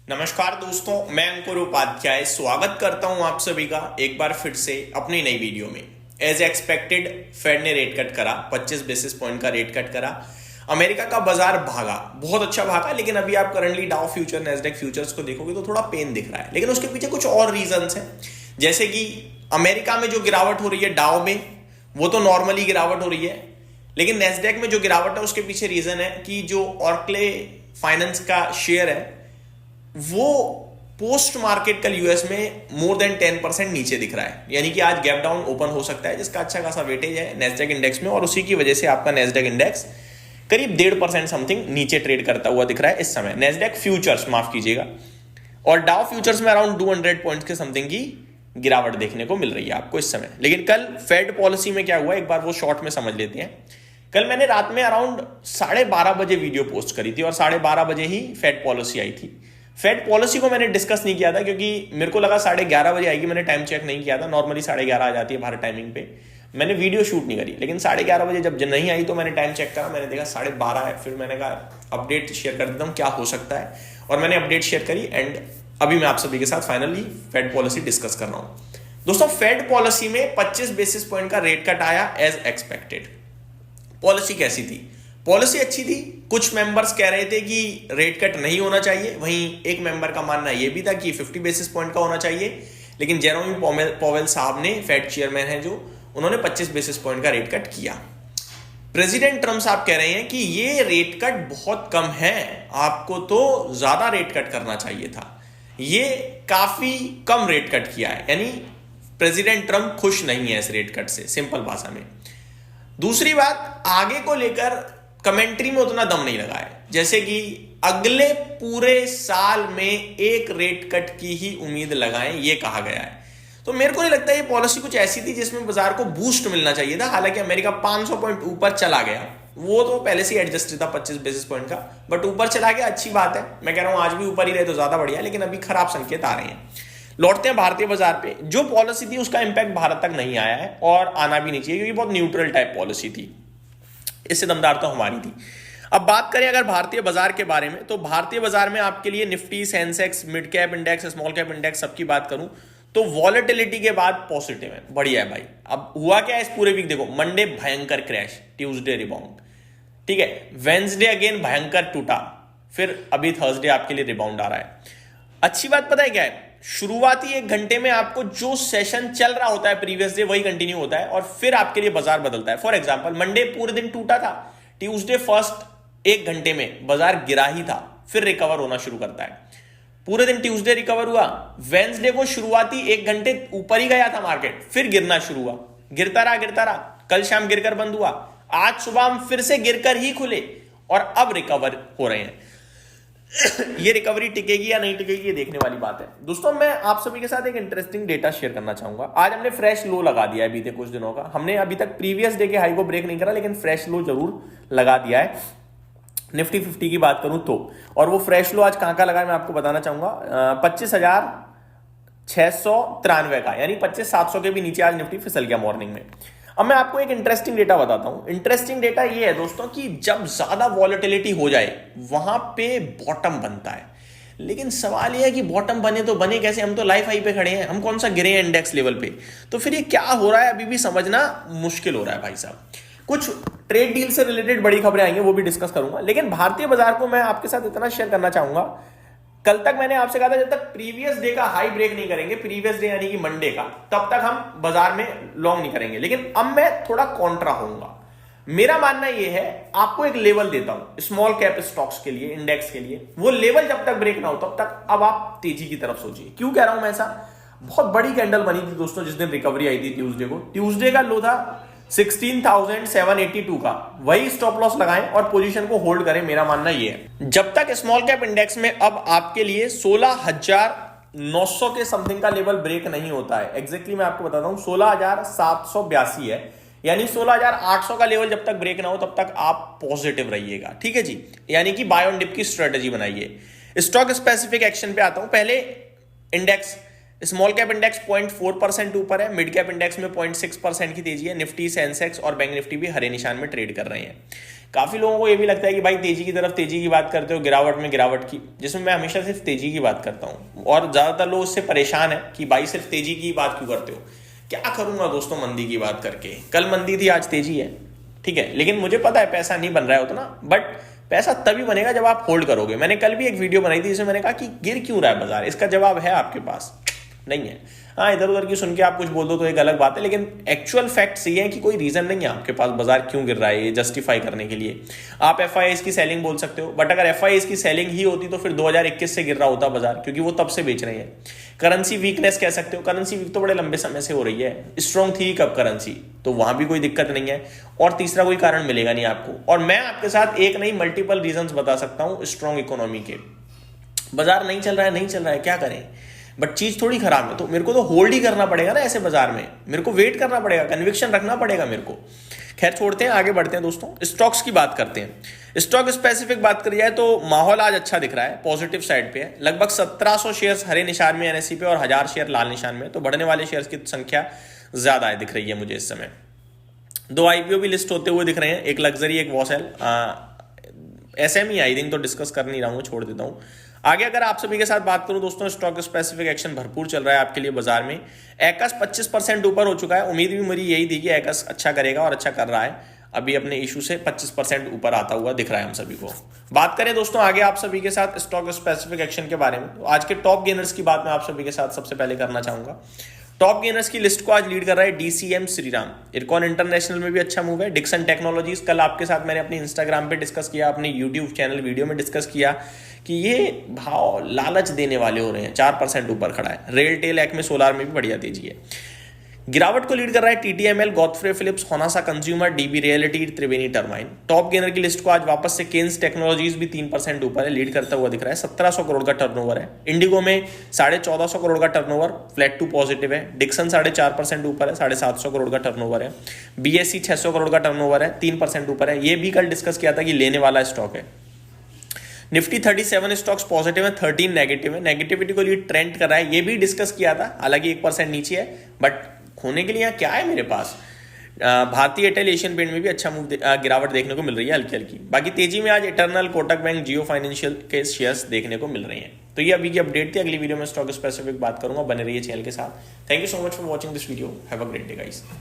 नमस्कार दोस्तों, मैं अंकुर उपाध्याय स्वागत करता हूं आप सभी का एक बार फिर से अपनी नई वीडियो में। एज एक्सपेक्टेड फेड ने रेट कट करा, 25 बेसिस पॉइंट का रेट कट करा। अमेरिका का बाजार भागा, बहुत अच्छा भागा, लेकिन अभी आप करंटली डाउ फ्यूचर नैस्डैक फ्यूचर्स को देखोगे तो थोड़ा पेन दिख रहा है। लेकिन उसके पीछे कुछ और रीजंस हैं, जैसे कि अमेरिका में जो गिरावट हो रही है डाउ में, वो तो नॉर्मली गिरावट हो रही है, लेकिन नैस्डैक में जो गिरावट है उसके पीछे रीजन है कि जो ऑर्कले फाइनेंस का शेयर है वो पोस्ट मार्केट कल यूएस में मोर देन 10% नीचे दिख रहा है। यानी कि आज गैप डाउन ओपन हो सकता है, जिसका अच्छा खासा वेटेज है नैस्डैक इंडेक्स में, और उसी की वजह से आपका नैस्डैक इंडेक्स करीब 1.5% समथिंग नीचे ट्रेड करता हुआ दिख रहा है इस समय। नैस्डैक फ्यूचर्स माफ कीजिएगा, और डाउ फ्यूचर्स में अराउंड 200 पॉइंट्स के समथिंग की गिरावट देखने को मिल रही है आपको इस समय। लेकिन कल फेड पॉलिसी में क्या हुआ, एक बार वो शॉर्ट में समझ लेते हैं। कल मैंने रात में अराउंड 12:30 बजे वीडियो पोस्ट करी थी, और 12:30 बजे ही फेड पॉलिसी आई थी। फेड पॉलिसी को मैंने डिस्कस नहीं किया था क्योंकि मेरे को लगा 11:30 बजे आएगी, मैंने टाइम चेक नहीं किया था। नॉर्मली 11:30 आ जाती है भारत टाइमिंग पे। मैंने वीडियो शूट नहीं करी, लेकिन 11:30 बजे जब नहीं आई तो मैंने टाइम चेक करा, मैंने देखा 12:30 है। फिर मैंने कहा अपडेट शेयर कर देता हूँ क्या हो सकता है, और मैंने अपडेट शेयर करी। एंड अभी मैं आप सभी के साथ फाइनली फेड पॉलिसी डिस्कस कर रहा हूँ। दोस्तों, फेड पॉलिसी में 25 बेसिस पॉइंट का रेट कट आया एज एक्सपेक्टेड। पॉलिसी कैसी थी? पॉलिसी अच्छी थी। कुछ मेंबर्स कह रहे थे कि रेट कट नहीं होना चाहिए, वहीं एक मेंबर का मानना यह भी था कि 50 बेसिस पॉइंट का होना चाहिए। लेकिन जेरोमी पॉवेल साहब ने, फेड चेयरमैन है जो, उन्होंने 25 बेसिस पॉइंट का रेट कट किया। प्रेसिडेंट ट्रम्प साहब कह रहे हैं कि ये रेट कट बहुत कम है, आपको तो ज्यादा रेट कट करना चाहिए था, ये काफी कम रेट कट किया है। यानी प्रेसिडेंट ट्रम्प खुश नहीं है इस रेट कट से, सिंपल भाषा में। दूसरी बात, आगे को लेकर कमेंट्री में उतना दम नहीं लगा है, जैसे कि अगले पूरे साल में एक रेट कट की ही उम्मीद लगाएं, ये कहा गया है। तो मेरे को नहीं लगता ये पॉलिसी कुछ ऐसी थी जिसमें बाजार को बूस्ट मिलना चाहिए था। हालांकि अमेरिका 500 पॉइंट ऊपर चला गया, वो तो पहले से एडजस्ट था 25 बेसिस पॉइंट का, बट ऊपर चला गया, अच्छी बात है। मैं कह रहा हूं आज भी ऊपर ही रहे तो ज्यादा बढ़िया, लेकिन अभी खराब संकेत आ रहे हैं। लौटते हैं भारतीय बाजार पे। जो पॉलिसी थी उसका इंपैक्ट भारत तक नहीं आया है, और आना भी नहीं चाहिए, क्योंकि बहुत न्यूट्रल टाइप पॉलिसी थी, इससे दमदार तो हमारी थी। अब बात करें अगर भारतीय बाजार के बारे में, तो भारतीय बाजार में आपके लिए Nifty, Sensex, mid cap index, small cap index, सबकी बात करूं तो वॉलेटिलिटी के बाद पॉजिटिव है, बढ़िया है भाई। अब हुआ क्या है इस पूरे वीक, देखो मंडे भयंकर क्रैश, ट्यूसडे रिबाउंड, ठीक है, वेंसडे अगेन भयंकर टूटा, फिर अभी थर्सडे आपके लिए रिबाउंड आ रहा है। अच्छी बात पता है क्या है, शुरुआती 1 घंटे में आपको जो सेशन चल रहा होता है प्रीवियस डे वही कंटिन्यू होता है, और फिर आपके लिए बाजार बदलता है। फॉर एग्जांपल, मंडे पूरे दिन टूटा था, ट्यूसडे फर्स्ट 1 घंटे में बाजार गिरा ही था, फिर रिकवर होना शुरू करता है। पूरे दिन ट्यूसडे रिकवर हुआ, वेंसडे को शुरुआती 1 घंटे ऊपर ही गया था मार्केट, फिर गिरना शुरू हुआ, गिरता रहा, कल शाम गिरकर बंद हुआ, आज सुबह हम फिर से गिरकर ही खुले, और अब रिकवर हो रहे हैं। ये रिकवरी टिकेगी या नहीं टिकेगी, ये देखने वाली बात है। दोस्तों, मैं आप सभी के साथ एक इंटरेस्टिंग डेटा शेयर करना चाहूंगा। आज हमने फ्रेश लो लगा दिया है बीते कुछ दिनों का। हमने अभी तक प्रीवियस डे के हाई को ब्रेक नहीं करा, लेकिन फ्रेश लो जरूर लगा दिया है। निफ्टी 50 की बात करूं तो, और वो फ्रेश लो आज कहां का लगा है मैं आपको बताना चाहूंगा, 25,693 का, यानी 25,700 के भी नीचे आज निफ्टी फिसल गया मॉर्निंग में। अब मैं आपको एक इंटरेस्टिंग डेटा बताता हूं। इंटरेस्टिंग डेटा ये है दोस्तों कि जब ज्यादा वॉलेटिलिटी हो जाए वहां पे बॉटम बनता है। लेकिन सवाल यह है कि बॉटम बने तो बने कैसे, हम तो लाइफ हाई पे खड़े हैं, हम कौन सा गिरे हैं इंडेक्स लेवल पे। तो फिर ये क्या हो रहा है अभी भी समझना मुश्किल हो रहा है भाई साहब। कुछ ट्रेड डील से रिलेटेड बड़ी खबरें आएंगी, वो भी डिस्कस करूंगा। लेकिन भारतीय बाजार को मैं आपके साथ इतना शेयर करना चाहूंगा, कल तक मैंने आपसे कहा था जब तक प्रीवियस डे का हाई ब्रेक नहीं करेंगे, प्रीवियस डे यानी कि मंडे का, तब तक हम बाजार में लॉन्ग नहीं करेंगे। लेकिन अब मैं थोड़ा कॉन्ट्रा होऊंगा। मेरा मानना यह है, आपको एक लेवल देता हूं स्मॉल कैप स्टॉक्स के लिए, इंडेक्स के लिए। वो लेवल जब तक ब्रेक ना हो तब तक अब आप तेजी की तरफ सोचिए। क्यों कह रहा हूं मैं ऐसा? बहुत बड़ी कैंडल बनी थी दोस्तों जिस दिन रिकवरी आई थी ट्यूसडे को। ट्यूसडे का लो था 16,782 का, वही स्टॉप लॉस लगाएं और पोजीशन को होल्ड करें, मेरा मानना यह है। जब तक स्मॉल कैप इंडेक्स में अब आपके लिए 16,900 के समथिंग का लेवल ब्रेक नहीं होता है, एग्जैक्टली मैं आपको बताता हूं 16,782 है, यानी 16,800 का लेवल जब तक ब्रेक ना हो तब तक आप पॉजिटिव रहिएगा, ठीक है जी। यानी कि बाय ऑन डिप की स्ट्रेटेजी बनाइए। स्टॉक स्पेसिफिक एक्शन पे आता हूं। पहले इंडेक्स, स्मॉल कैप इंडेक्स 0.4% ऊपर है, मिड कैप इंडेक्स में 0.6% की तेजी है, निफ्टी, सेंसेक्स और बैंक निफ्टी भी हरे निशान में ट्रेड कर रहे हैं। काफी लोगों को ये भी लगता है कि भाई तेजी की तरफ तेजी की बात करते हो, गिरावट में गिरावट की, जिसमें मैं हमेशा सिर्फ तेजी की बात करता हूं। और ज्यादातर लोग उससे परेशान है कि भाई सिर्फ तेजी की बात क्यों करते हो। क्या करूंगा दोस्तों मंदी की बात करके, कल मंदी थी आज तेजी है, ठीक है, लेकिन मुझे पता है पैसा नहीं बन रहा है उतना, बट पैसा तभी बनेगा जब आप होल्ड करोगे। मैंने कल भी एक वीडियो बनाई थी जिसमें मैंने कहा कि गिर क्यों रहा है बाजार, इसका जवाब है आपके पास नहीं है। हाँ, इधर उधर की सुन के आप कुछ बोल दो तो एक अलग बात है, लेकिन एक्चुअल फैक्ट्स ये है कि कोई रीजन नहीं है आपके पास बाजार क्यों गिर रहा है ये जस्टिफाई करने के लिए। आप एफआईआईस की सेलिंग बोल सकते हो, बट अगर एफआईआईस की सेलिंग ही होती तो फिर 2021 से गिर रहा होता बाजार, क्योंकि वो तब से बेच रहे हैं। करेंसी वीकनेस कह सकते हो, करेंसी वीक तो बड़े लंबे समय से हो रही है, स्ट्रॉन्ग थी कब करेंसी, तो वहां भी कोई दिक्कत नहीं है। और तीसरा कोई कारण मिलेगा नहीं आपको। और मैं आपके साथ एक नहीं मल्टीपल रीजंस बता सकता हूं स्ट्रॉन्ग इकोनॉमी के। बाजार नहीं चल रहा है, नहीं चल रहा है, क्या करें, बट चीज थोड़ी खराब है तो मेरे को तो होल्ड ही करना पड़ेगा ना ऐसे बाजार में, मेरे को वेट करना पड़ेगा, कन्विक्शन रखना पड़ेगा मेरे को। खैर छोड़ते हैं, आगे बढ़ते हैं दोस्तों, स्टॉक्स की बात करते हैं। स्टॉक स्पेसिफिक बात करी जाए तो माहौल आज अच्छा दिख रहा है, पॉजिटिव साइड पे है। लगभग 1700 शेयर्स हरे निशान में एनएसई पे और 1000 शेयर लाल निशान में, तो बढ़ने वाले शेयर्स की संख्या ज्यादा है दिख रही है मुझे इस समय। 2 आईपीओ भी लिस्ट होते हुए दिख रहे हैं, एक लग्जरी एक वॉसेल। एसएमई आई थिंक तो डिस्कस कर नहीं रहा हूं, छोड़ देता हूं। आगे अगर आप सभी के साथ बात करूं दोस्तों, स्टॉक स्पेसिफिक एक्शन भरपूर चल रहा है आपके लिए बाजार में। एकस 25% ऊपर हो चुका है, उम्मीद भी मेरी यही थी कि एकस अच्छा करेगा और अच्छा कर रहा है, अभी अपने इशू से 25% ऊपर आता हुआ दिख रहा है हम सभी को। बात करें दोस्तों आगे आप सभी के साथ स्टॉक स्पेसिफिक एक्शन के बारे में, तो आज के टॉप गेनर्स की बात मैं आप सभी के साथ सबसे पहले करना चाहूंगा। टॉप गेनर्स की लिस्ट को आज लीड कर रहा है डीसीएम श्रीराम। इरकॉन इंटरनेशनल में भी अच्छा मूव है। डिक्सन टेक्नोलॉजीज, कल आपके साथ मैंने अपने इंस्टाग्राम पे डिस्कस किया, अपने यूट्यूब चैनल वीडियो में डिस्कस किया कि ये भाव लालच देने वाले हो रहे हैं, 4% ऊपर खड़ा है। रेल टेल एक्मे सोलार में भी बढ़िया तेजी है। गिरावट को लीड कर रहा है TTML, Godfrey Phillips, Honasa consumer, DB realty, Triveni turbine. Top gainer की लिस्ट को आज वापस से केन्स टेक्नोलॉजीज भी 3% ऊपर है, लीड करता हुआ दिख रहा है। 1700 करोड़ का टर्नओवर है। इंडिगो में 1450 करोड़ का टर्नओवर, फ्लैट टू पॉजिटिव है। डिक्सन 4.5% ऊपर है, 750 करोड़ का टर्नओवर है। बीएससी 600 करोड़ का टर्नओवर है, 3% ऊपर है। ये भी कल डिस्कस किया था कि लेने वाला स्टॉक है। निफ्टी 37 स्टॉक्स पॉजिटिव है, 13 नेगेटिव है। नेगेटिविटी को लीड ट्रेंड कर रहा है, ये भी डिस्कस किया था, हालांकि 1% नीचे है, बट होने के लिए यहाँ क्या है मेरे पास। भारतीय एयरटेल एशियन पेंट में भी अच्छा मूव गिरावट देखने को मिल रही है हल्की हल्की। बाकी तेजी में आज इटर्नल, कोटक बैंक, जियो फाइनेंशियल के शेयर्स देखने को मिल रहे हैं। तो ये अभी की अपडेट थी, अगली वीडियो में स्टॉक स्पेसिफिक बात करूंगा, बने रहिए चैनल के साथ। Thank you so much for watching this video, have a great day guys.